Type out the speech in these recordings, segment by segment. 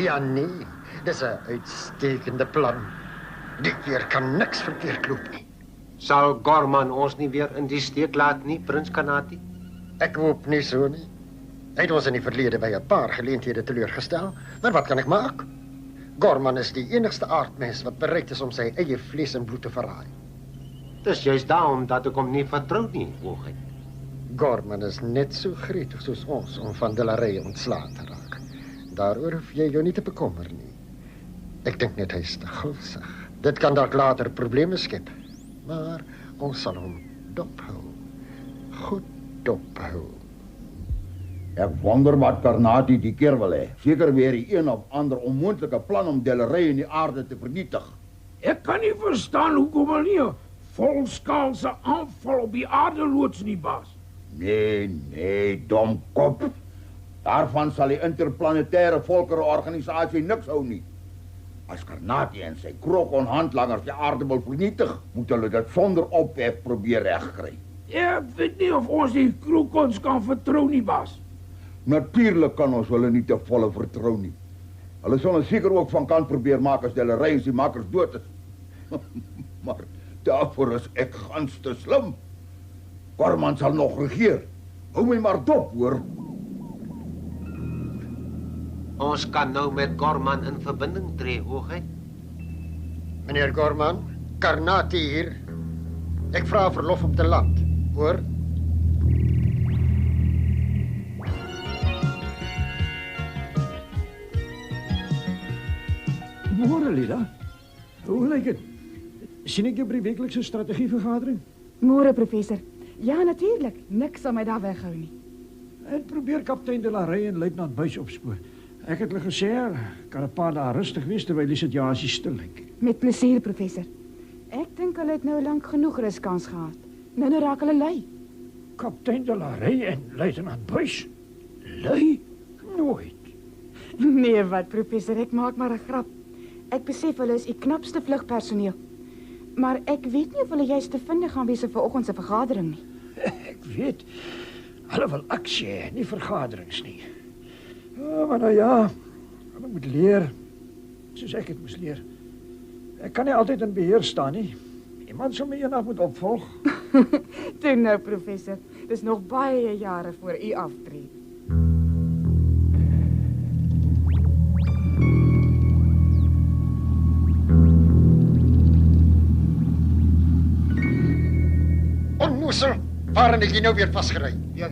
Ja, nee, dis 'n uitstekende plan. Die keer kan niks verkeerd loop nie. Sal Gorman ons nie weer in die steek laat nie, Prins Kanati? Ek hoop nie so nie. Hy het ons in die verlede by 'n paar geleenthede teleurgestel, maar wat kan ek maak? Gorman is die enigste aardmens wat bereid is om sy eie vlees en bloed te verraai. Dis juist daarom dat ek hom nie vertrou nie, hoogheid. Gorman is net so gretig soos ons om van De la Rey ontslae te raak. Daaroor hoef jy jou nie te bekommer nie. Ek dink net hy is te gulsig. Dit kan dalk later probleme skep. Maar ons sal hom dophou. Goed dophou. Ek wonder wat Karnati die keer wil hê. Seker weer die een of ander onmoontlike plan om De la Rey in die aarde te vernietig. Ek kan nie verstaan hoekom hy nie 'n volskaalse aanval op die aarde loods nie, baas. Nee, domkop. Daarvan sal die interplanetaire volkerenorganisasie niks hou nie. As Karnati en sy krokonhandlangers die aarde wil vernietig, moet hulle dit sonder ophef probeer regkry. Ek weet nie of ons die krokons kan vertrou nie, baas. Natuurlik kan ons hulle nie te volle vertrou nie. Hulle sal ons seker ook van kant probeer maak as De la Rey en sy makers dood is. Maar daarvoor is ek gans te slim. Gorman sal nog regeer. Hou my maar dop, hoor. Ons kan nou met Gorman in verbinding tree, hoogheid. Meneer Gorman, Karnati hier. Ek vra verlof om te land, hoor? Môre, Lida. Hoe lyk dit? Sien ek jou by die weeklikse strategievergadering? Môre, professor. Ja, natuurlijk. Niks sal my daar weghou nie. Ek probeer kaptein De la Rey en luitenant Buys opspoor. Ek het hulle gesê, kan 'n paar dae rustig wees terwyl die situasie stil lyk. Met plesier, professor. Ek dink hulle het nou lank genoeg ruskans gehad. Nou raak hulle lui. Kaptein De la Rey en luitenant Buys? Lui? Nooit. Nee, wat, professor, ek maak maar 'n grap. Ek besef hulle is die knapste vlugpersoneel. Maar ek weet nie of hulle juist te vind gaan wees vir oggend se vergadering nie. Ek weet. Hulle wil aksie hê, nie vergaderings nie. Maar nou ja, hulle moet leer, soos ek het moes leer. Ek kan nie altyd in beheer staan nie. Iemand sal my eendag moet opvolg. Toe nou, professor. Dis nog baie jare voor u aftree. Onnoosel, waarin het jy nou weer vasgery? Ja,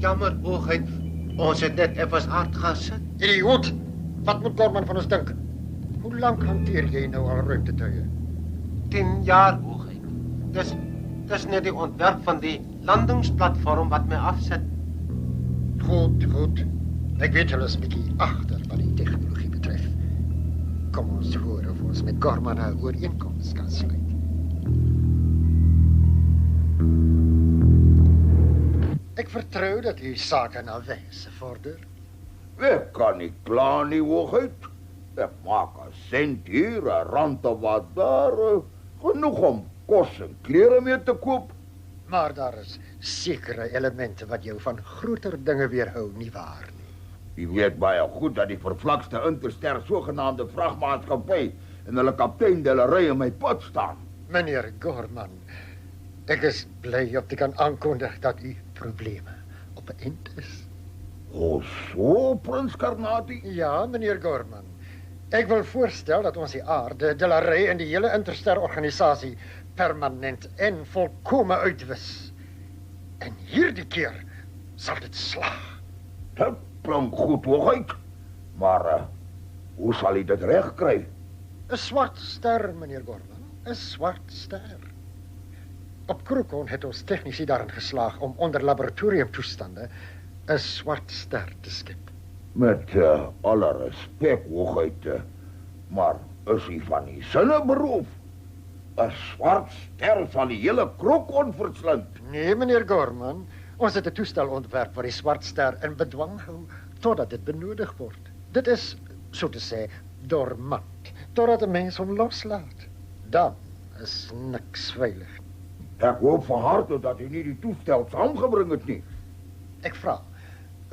jammer, hoogheid. Ons het net effens hard gesit. Idioot, wat moet Gorman van ons dink? Hoe lank hanteer jy nou al ruimtetuie? 10 jaar, hoogheid. Dis net die ontwerp van die landingsplatform wat my afsit. Goed. Ek weet hulle is 'n bietjie agter wat die tegnologie betref. Kom ons hoor of ons met Gorman 'n ooreenkoms kan sluit. Ek vertrou dat u sake na wyse vorder. Ek kan nie kla nie, hoogheid. Ek maak 'n sent hier, 'n rand of wat daar. Genoeg om kos en klere mee te koop. Maar daar is sekere elemente wat jou van groter dinge weerhou, nie waar nie? U weet baie goed dat die vervlakste Interster sogenaamde vragmaatskappy en hulle kaptein De la Rey in my pad staan. Meneer Gorman, ek is bly om te kan aankondig dat u probleme op 'n eind is. O, so, Prins Karnati? Ja, meneer Gorman. Ek wil voorstel dat ons die aarde, De la Rey en die hele Interster-organisasie permanent en volkome uitwis. En hierdie keer sal dit slaag. Dit klink goed, hoogheid. Maar hoe sal hy dit regkry? 'n Swart ster, meneer Gorman. 'n Swart ster. Op Krokon het ons tegnici daarin geslaag om onder laboratoriumtoestande 'n swart ster te skep. Met alle respek, hoogheid, maar is hy van die sinne beroof? 'n Swart ster sal die hele Krokon verslind. Nee, meneer Gorman. Ons het 'n toestel ontwerp waar die swart ster in bedwang hou totdat dit benodig word. Dit is, so te sê, dormant, totdat 'n mens hom loslaat. Dan is niks veilig. Ek hoop van harte dat hy nie die toestel saamgebring het nie. Ek vra,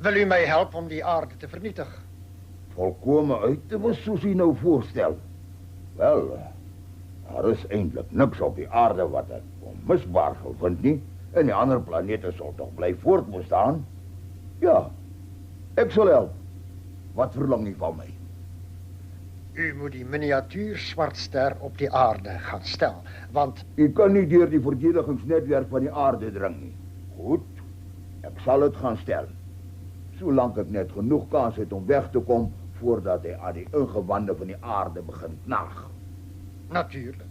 wil u my help om die aarde te vernietig? Volkome uit te was soos hy nou voorstel. Wel, daar is eintlik niks op die aarde wat ek onmisbaar sal vind nie, en die ander planete sal toch bly voortbestaan. Ja, ek sal help. Wat verlang jy van my? U moet die miniatuur swartster op die aarde gaan stel, want U kan nie deur die verdedigingsnetwerk van die aarde dring nie. Goed, ek sal dit gaan stel. Solank ek net genoeg kans het om weg te kom voordat hy aan die ingewande van die aarde begin knaag. natuurlijk.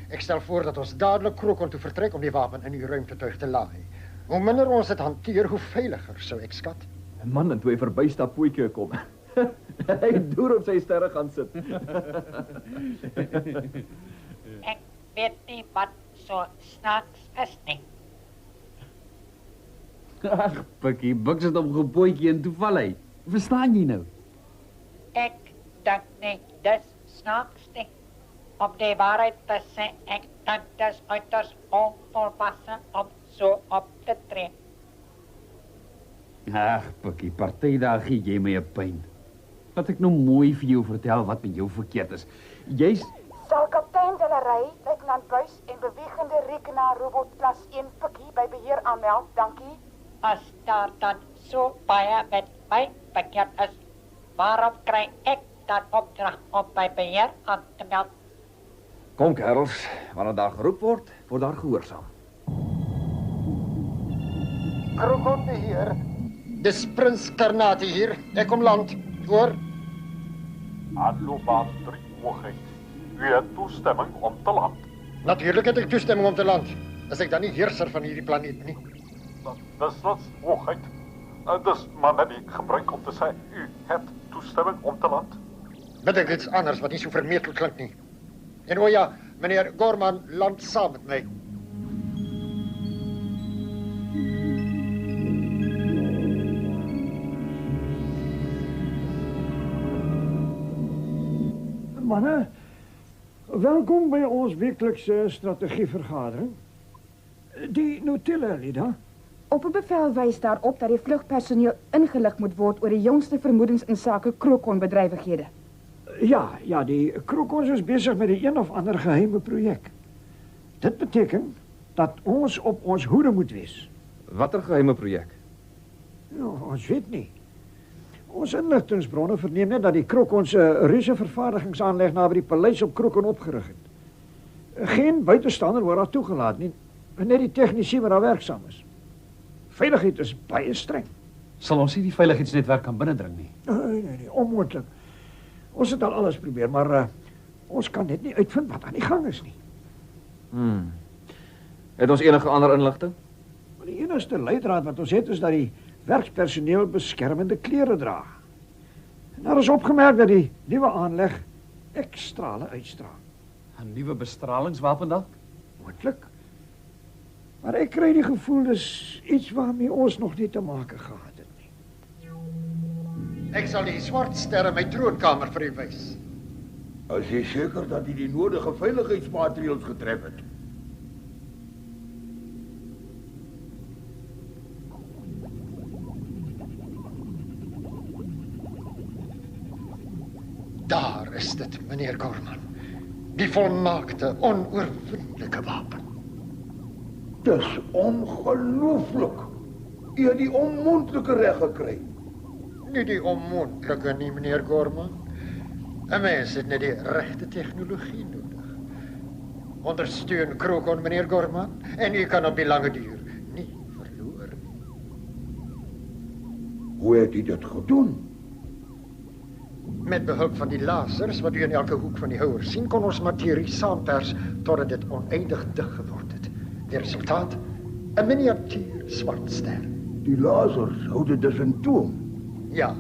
Ek stel voor dat ons dadelik Krokon toe vertrek om die wapen in die ruimtetuig te laai. Hoe minder ons dit hanteer, hoe veiliger, sou ek skat. 'n Man en twee verbystap poetjie kom. Hy deur op sy sterre gaan sit. Ek weet nie wat so snaaks is nie. Ag, Pikkie, buks het op gepootjie en toe val hy. Verstaan jy nou? Ek dink nie dis snaaks nie. Om die waarheid te sê, ek dink dis uiters onvolwasse om so op te tree. Ag, Pikkie, partydag gee jy my 'n pyn. Laat ek nou mooi vir jou vertel wat met jou verkeerd is. Jy's Sal kaptein Delarey, luitenant Buys en bewegende rekenaar robot klas 1 Pikkie by beheer aanmeld, dankie. As daar dan so baie met my verkeerd is, waarom kry ek dan opdrag om by beheer aan te meld? Kom kerels, wanneer daar geroep word, word daar gehoorsaam. Krokon beheer. Dis Prins Karnati hier. Ek kom land. Hoor? Hallo baan 3 hoogheid. U het toestemming om te land. Natuurlijk het ek toestemming om te land. Is ek dan nie heerser van hierdie planeet nie? Dis hoogheid. Dis maar net die gebruik om te sê, u het toestemming om te land. Weet ek iets anders wat nie so vermetel klink nie. En o ja, meneer Gorman land saam met my. Manne, welkom by ons weeklikse strategievergadering. Die notule, Lida. Op 'n bevel wys daarop dat die vlugpersoneel ingelig moet word oor die jongste vermoedens in sake Krokon-bedrywighede. Ja, die Krokons is besig met die een of ander geheime projek. Dit beteken dat ons op ons hoede moet wees. Watter geheime projek? Ja, ons weet nie. Ons inligtingsbronne verneem net dat die Krokons 'n reuse vervaardigingsaanleg naby die paleis op Krokon opgerig het. Geen buitestander word daar toegelaat nie, net die tegnisie wat daar werksaam is. Veiligheid is baie streng. Sal ons nie die veiligheidsnetwerk kan binnendring nie? Nee, onmoontlik. Ons het al alles probeer, maar ons kan net nie uitvind wat aan die gang is nie. Het ons enige ander inligting? Maar die enigste leidraad wat ons het is dat die werkspersoneel beskermende klere dra. En daar is opgemerk dat die nuwe aanleg X-strale uitstraal. 'n Nuwe bestralingswapen dalk? Moontlik. Maar ek kry die gevoel dis iets waarmee ons nog nie te make gehad het nie. Ek sal die swart ster in my troonkamer vir u wys. Is jy seker dat jy die nodige veiligheidsmaatreëls getref het? Daar is dit, meneer Gorman. Die volmaakte, onoorwinlike wapen. Dis ongelooflik. Jy het die onmoontlike reg gekry. Nie die onmoontlike nie, meneer Gorman. 'n Mens het net die regte tegnologie nodig. Ondersteun Krokon, meneer Gorman, en u kan op die lange duur nie verloor nie. Hoe het jy dit gedoen? Met behulp van die lasers wat u in elke hoek van die houer sien, kon ons materie saampers totdat dit oneindig dig geword het. Die resultaat? 'n miniatuur swart ster. Die lasers hou dit dus in toom. Ja,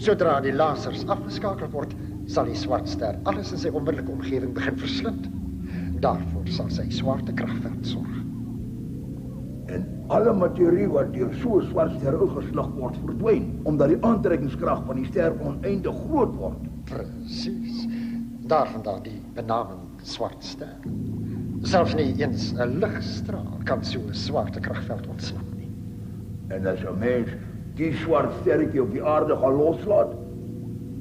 Zodra die lasers afgeskakeld word, sal die swartster alles in sy onmiddellike omgewing begin verslind. Daarvoor sal sy swaartekragveld sorg. En alle materie wat deur so 'n swart ster ingeslag word, verdwyn, omdat die aantrekkingskrag van die ster oneindig groot word. Presies. Daarvandaan die benaming swartster. Selfs nie eens 'n ligstraal kan so 'n swaartekragveld ontsnap nie. En as 'n mens die swart sterretjie op die aarde gaan loslaat,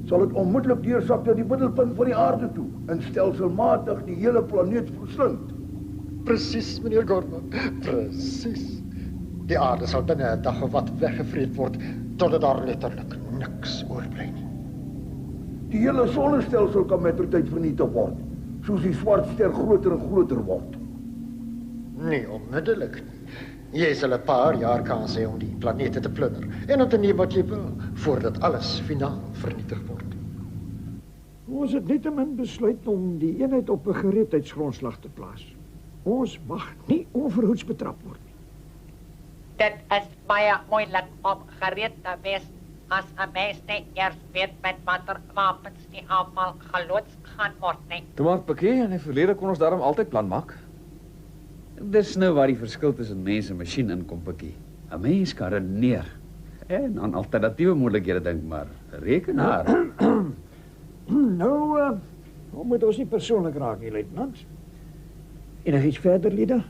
sal dit onmiddellik deursak tot die middelpunt van die aarde toe en stelselmatig die hele planeet verslind. Presies, meneer Gorman. Presies. Die aarde sal binne 'n dag of wat weggevreet word, totdat daar letterlik niks oorbly nie. Die hele sonnestelsel kan mettertyd vernietig word, soos die swart ster groter en groter word. Nie onmiddellik nie. Jy sal 'n paar jaar kans hê om die planete te plunder en om te neem wat jy wil, voordat alles finaal vernietig word. Ons het nietemin besluit om die eenheid op 'n gereedheidsgrondslag te plaas. Ons mag nie onverhoeds betrap word nie. Dit is baie moeilik om gereed te wees as 'n mens nie eers weet met watter wapens die aanval geloods gaan word nie. Toe maar Pikkie, in die verlede kon ons daarom altyd plan maak. Dis nou waar die verskil tussen mens en masjien inkom, Pikkie. 'n Mens kan redeneer en aan alternatiewe moontlikhede dink, maar 'n rekenaar. Nou moet ons nie persoonlik raak nie, luitenant. Enigiets verder, Lida?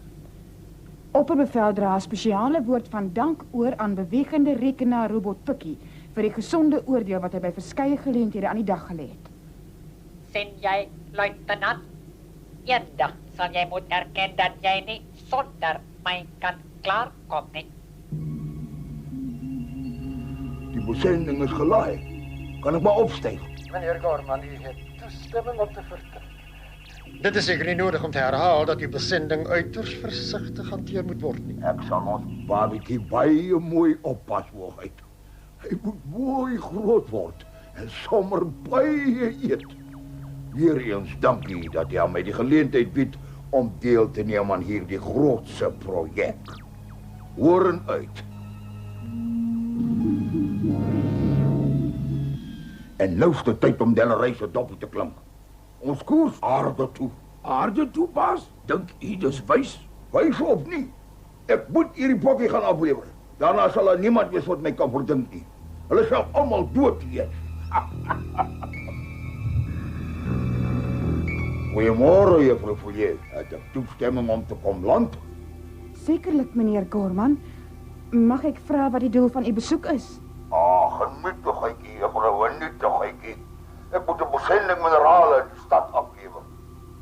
Opperbevel dra 'n spesiale woord van dank oor aan bewegende rekenaarrobot Pikkie vir die gesonde oordeel wat hy by verskeie geleenthede aan die dag gelê het. Sien jy, luitenant? Eendag sal jy moet erken dat jy nie sonder my kan klaarkom nie. Die besending is gelaai. Kan ek maar opstyg? Meneer Gorman, u het toestemming om te vertrek. Dit is seker nie nodig om te herhaal dat uw besending uiters versigtig hanteer moet word nie. Ek sal ons babietjie baie mooi oppas, hoogheid. Hy moet mooi groot word en sommer baie eet. Weereens dankie dat jy aan my die geleentheid bied om deel te neem aan hierdie grootse projek. Hoor en uit. En nou is dit tyd om Delaray se doppie te klink. Ons koers aarde toe. Aarde toe, baas? Dink u dis wys? Wys of nie? Ek moet hierdie pokkie gaan aflewer. Daarna sal daar niemand wees wat my kan verdink nie. Hulle sal almal dood wees. Goeiemôre, juffrou Foulier. Het ek toestemming om te kom land? Sekerlik, meneer Gorman. Mag ek vra wat die doel van u besoek is? Gemietigheidjie, juffrou, 'n nietigheidjie. Ek moet 'n besending minerale in die stad aflewer.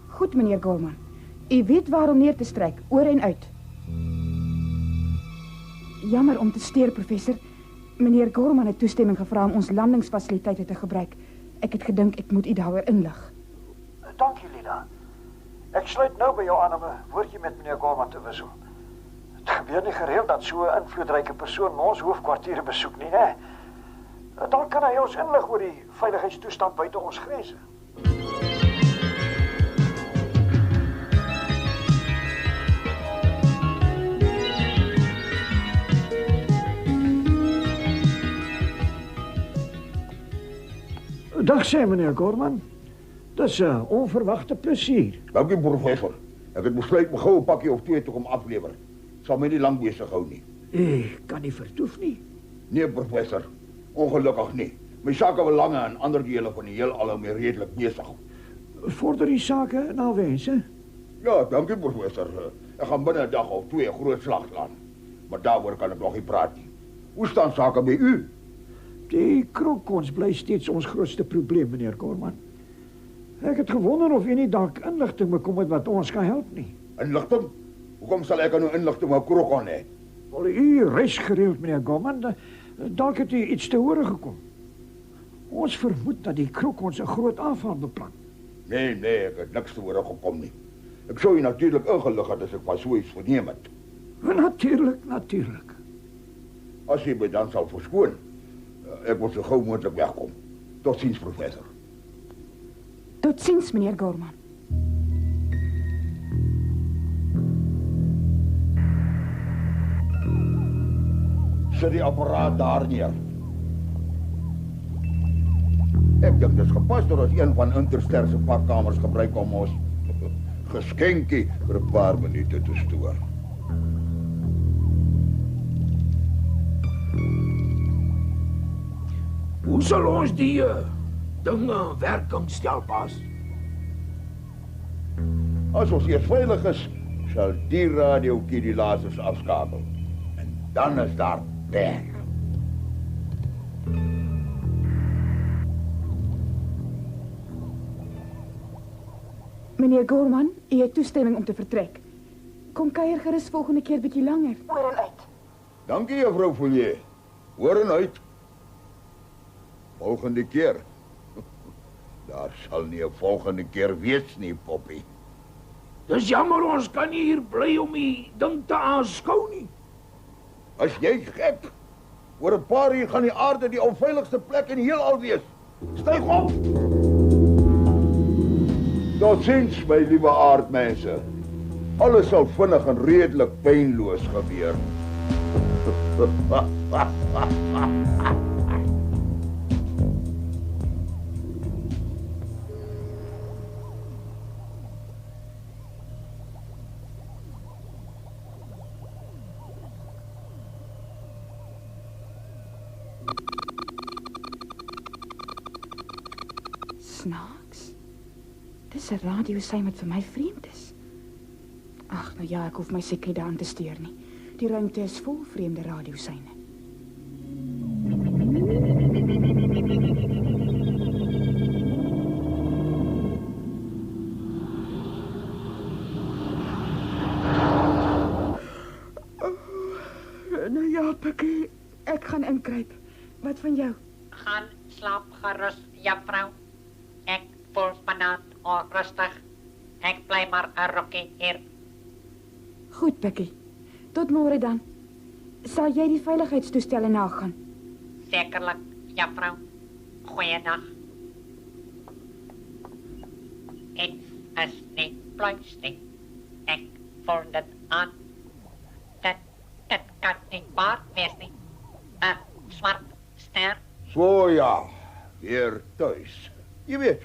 Goed, meneer Gorman. U weet waarom neer te stryk, oor en uit. Jammer om te steur, professor. Meneer Gorman het toestemming gevra om ons landingsfasiliteite te gebruik. Ek het gedink ek moet u daaroor inlig. Dankie, Lida. Ek sluit nou by jou aan om 'n woordjie met meneer Gorman te wissel. Het gebeur nie gereeld dat so 'n invloedryke persoon ons hoofkwartiere besoek nie, né? Dan kan hy ons inlig oor die veiligheidstoestand buite ons grense. Dag sê, meneer Gorman. Dis 'n onverwagte plesier. Dankie, professor. Ek het besluit my goue pakkie of 2 te kom aflewer. Sal my nie lank besig hou nie. Ek kan nie vertoef nie. Nee, professor. Ongelukkig nie. My sake belange en ander dele van die heelal hou my redelik besig. Vorder die sake na wense? Ja, dankie, professor. Ek gaan binne 'n dag of 2 groot slag slaan. Maar daaroor kan ek nog nie praat nie. Hoe staan sake by u? Die krokkons bly steeds ons grootste probleem, meneer Gorman. Ek het gewonder of u nie dalk inligting bekom het wat ons kan help nie. Inligting? Hoekom sal ek nou inligting oor krokkon hê? Wel, u reis gereeld, meneer Gorman. Dalk het u iets te hore gekom. Ons vermoed dat die krokkons 'n groot aanval beplan. Nee, ek het niks te hore gekom nie. Ek sou u natuurlik ingelig het as ek van so iets verneem het. Natuurlijk. As jy my dan sal verskoon, ek moet so gou moontlik wegkom. Totsiens, professor. Totsiens, meneer Gorman. Sit die apparaat daar neer. Ek dink dis gepas dat ons een van Interster se pakkamers gebruik om ons geskenkie vir 'n paar minute te stoor. Hoe sal ons die dinge werking stel, baas? As ons eers veilig is, sal die radiootjie die lasers afskakel. En dan is daar werk. Meneer Gorman, u het toestemming om te vertrek. Kom kuier gerus volgende keer bietjie langer. Oor en uit. Dankie, juffrou Fourier. Hoor en uit. Volgende keer. Daar sal nie 'n volgende keer wees nie, Poppy. Dis jammer ons kan nie hier bly om die ding te aanskou nie. As jy gek. Oor 'n paar uur gaan die aarde die onveiligste plek in die heelal wees. Styg op. Tot ziens, my liewe aardmense. Alles sal vinnig en redelik pynloos gebeur. Snaaks. Dis 'n radiosein wat vir my vreemd is. Ag, nou ja, ek hoef my seker nie daaraan te steur nie. Die ruimte is vol vreemde radioseine. Nou ja, Pikkie, ek gaan inkruip. Wat van jou? Gaan slaap gerus, juffrou. Ek voel vanaand onrustig. Ek bly maar 'n rukkie hier. Goed, Pikkie. Tot môre dan. Sal jy die veiligheidstoestelle nagaan? Sekerlik, juffrou. Goeiedag. Dit is nie pluis nie. Ek voel dit aan. Dit kan nie waar wees nie. 'n swart ster. So ja, weer tuis. Jy weet,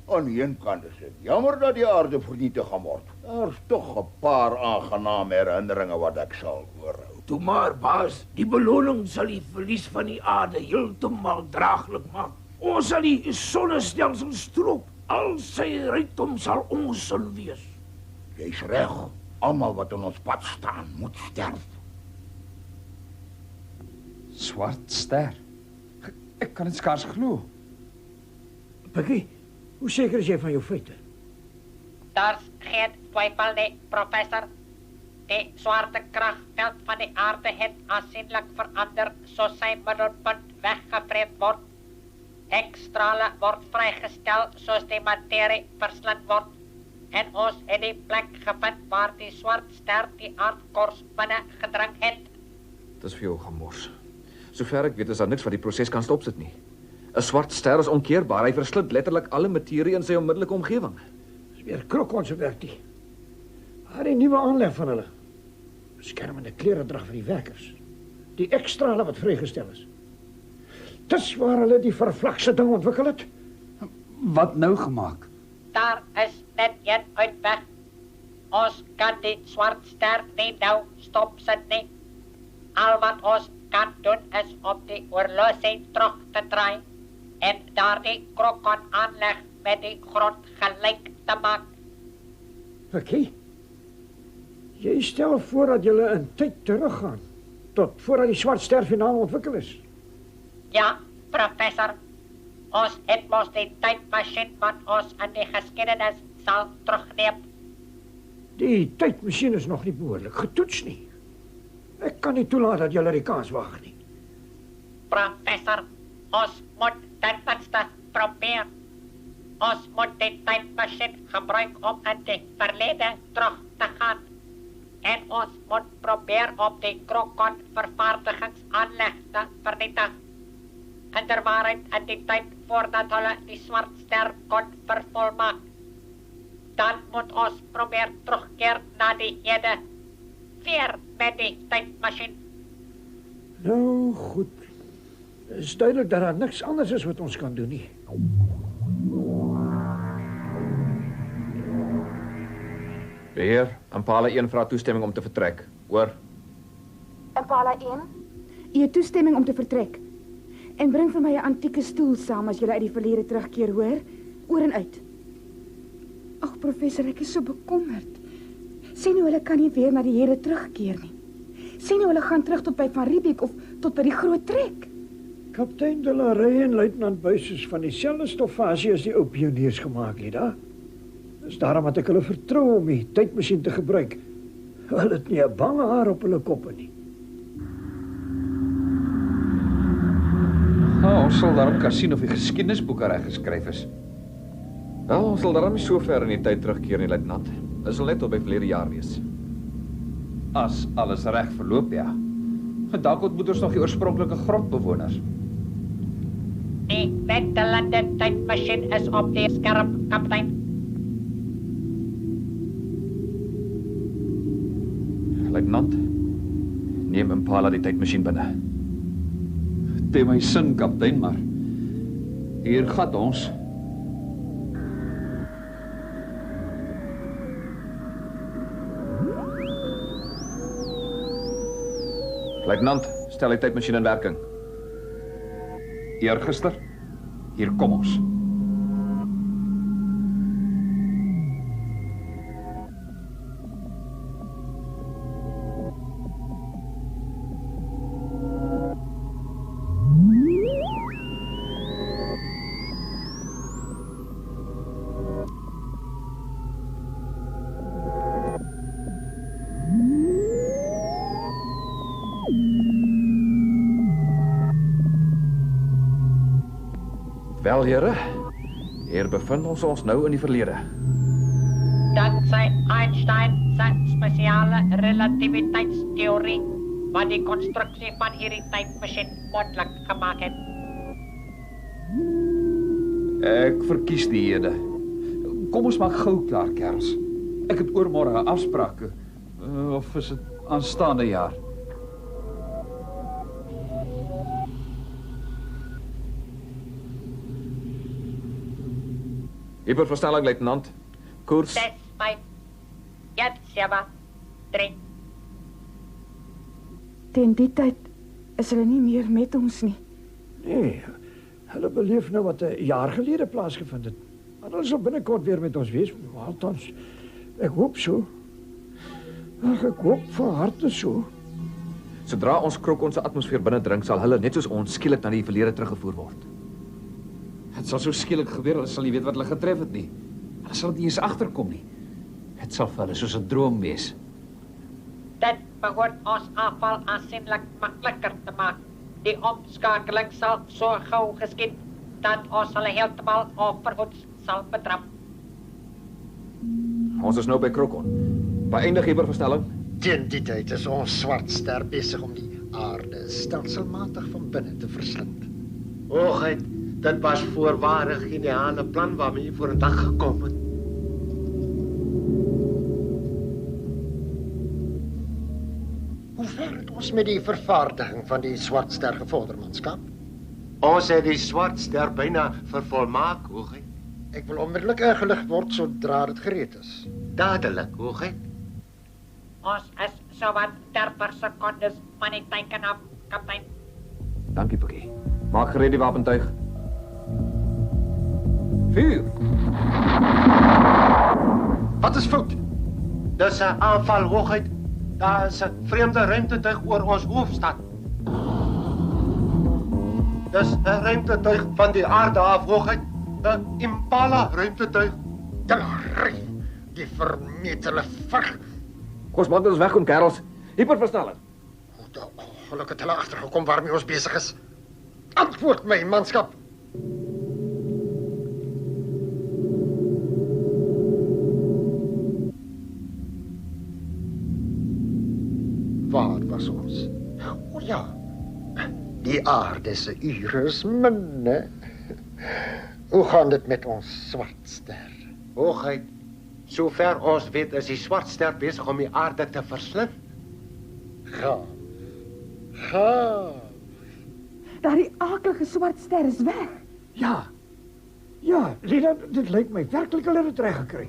aan die een kant is dit jammer dat die aarde vernietig gaan word. Daar's tog 'n paar aangename herinneringe wat ek sal oorhou. Toe maar, baas, die beloning sal die verlies van die aarde heeltemal draaglik maak. Ons sal die sonnestelsel stroop. Al sy rykdom sal ons sin wees. Jy's reg. Almal wat in ons pad staan, moet sterf. Swart ster. Ek kan dit skaars glo. Pikkie, hoe seker is jy van jou feite? Daar's geen twyfel nie, professor. Die swaartekragveld van die aarde het aansienlik verander soos sy middelpunt weggevreet word. Ekstrale word vrygestel soos die materie verslind word. En ons het die plek gevind waar die swart ster die aardkors binne gedrink het. Dis vir jou gemors. Sover ek weet is daar niks wat die proses kan stopsit nie. 'n Swart ster is onkeerbaar. Hy verslind letterlik alle materie in sy onmiddellike omgewing. Dis weer krok se werk die. Haar die nuwe aanleg van hulle. Beskermende klere drag vir die werkers. Die ekstrale wat vrygestel is. Dis waar hulle die vervlakse ding ontwikkel het. Wat nou gemaak? Daar is net een uitweg. Ons kan die swart ster nie nou stopsit nie. Al wat ons kan doen is om die oorlosing terug te draai en daardie krokon aanleg met die grond gelyk te maak. Pikkie, jy stel voor dat julle in tyd teruggaan, tot voordat die swart ster finaal ontwikkel is. Ja, professor. Ons het mos die tydmasjien wat ons in die geskiedenis sal terugneem. Die tydmasjien is nog nie behoorlik getoets nie. Ek kan nie toelaat dat julle die kans wag nie. Professor, ons moet ten minste probeer. Ons moet die tydmasjien gebruik om in die verlede terug te gaan. En ons moet probeer om die krokon vervaardigingsaanleg te vernietig. Inderwaarheid in die tyd voordat hulle die swart ster kon vervolmaak. Dan moet ons probeer terugkeer na die hede. Weer met die tydmasjien. Nou goed. Het is duidelik dat daar niks anders is wat ons kan doen nie. Beheer, Impala 1 vra toestemming om te vertrek. Hoor. Impala 1? U het toestemming om te vertrek. En bring vir my 'n antieke stoel saam as jy uit die verlede terugkeer, hoor? Oor en uit. Ag, professor, ek is so bekommerd. Sê nou hulle kan nie weer na die Here terugkeer nie. Sê nou hulle gaan terug tot by Van Riebeeck of tot by die Groot Trek. Kaptein de la Rey en luitenant Buys is van dieselfde stoffasie as die ou pioniers gemaak het, hè? Dis daarom dat ek hulle vertrou om die tydmasjien te gebruik. Hulle het nie 'n bange haar op hulle koppe nie. Ons sal daarom kan sien of die geskiedenisboeke reg geskryf is. Wel, ons sal daarom nie so ver in die tyd terugkeer nie, luitenant. Dit sal net tot by verlede jaar wees. As alles reg verloop, ja. Dalk ontmoet ons nog die oorspronklike grotbewoners. Die letterlike tydmasjien is op die skerp, kaptein. Luitenant, neem Impala die tydmasjien binne. Het is my sin, kaptein, maar hier gaan ons. Luitenant, stel die tydmasjien in werking. Eergister, hier kom ons. Wel, heren, hier bevind ons nou in die verlede. Dankzij Einstein zijn speciale relativiteitstheorie wat die constructie van hierdie tydmasjien moontlik gemaak het. Ek verkies die hede. Kom ons maak gou klaar, kerels. Ek het oormôre 'n afspraak. Of is dit aanstaande jaar? Hyperverstelling, luitenant. Koers. 6, 5, 1, 7, 3. Teen die tyd is hulle nie meer met ons nie. Nee, hulle beleef nou wat 'n jaar gelede plaasgevind het. Maar hulle sal binnekort weer met ons wees. Althans, ek hoop so. Ag, ek hoop van harte so. Sodra ons krok ons atmosfeer binnendring, sal hulle net soos ons skielik na die verlede teruggevoer word. Het sal so skielik gebeur, hulle sal nie weet wat hulle getref het nie. Hulle sal nie eens agterkom nie. Het sal vir hulle soos 'n droom wees. Dit behoort ons aanval aansienlik makliker te maak. Die omskakeling sal so gou geskied dat ons hulle heeltemal onverhoeds sal betrap. Ons is nou by Krokon. Beëindig hyperverstelling. Teen die tyd is ons swart ster besig om die aarde stelselmatig van binne te verslind. Hoogheid, dit was voorwaar 'n geniale plan waarmee jy voor 'n dag gekom het. Hoe ver het ons met die vervaardiging van die swart ster gevorder, manskap? Ons het die swart ster byna vervolmaak, hoogheid. Ek wil onmiddellik ingelig word sodra dit gereed is. Dadelik, hoogheid. Ons is sowat 30 sekondes van die teiken af, kaptein. Dankie, Pikkie. Maak gereed die wapentuig. Vuur! Wat is fout? Dis 'n aanval, hoogheid. Daar is 'n vreemde ruimtetuig oor ons hoofstad. Dis 'n ruimtetuig van die aarde af, hoogheid. 'n Impala ruimtetuig. Die vermetele vark. Kom ons maak dat ons wegkom, kerels. Hyperversnelling. Gelukkig het hulle agtergekom waarmee ons besig is. Antwoord my, manskap. Waar was ons? O ja, die aarde se ure is min, hè? Hoe gaan dit met ons swart ster? Hoogheid, sover ons weet is die swart ster besig om die aarde te verslind. Gaaf. Daardie aaklige swart ster is weg. Ja. Ja, Lina, dit lyk my werklik hulle het dit reg gekry.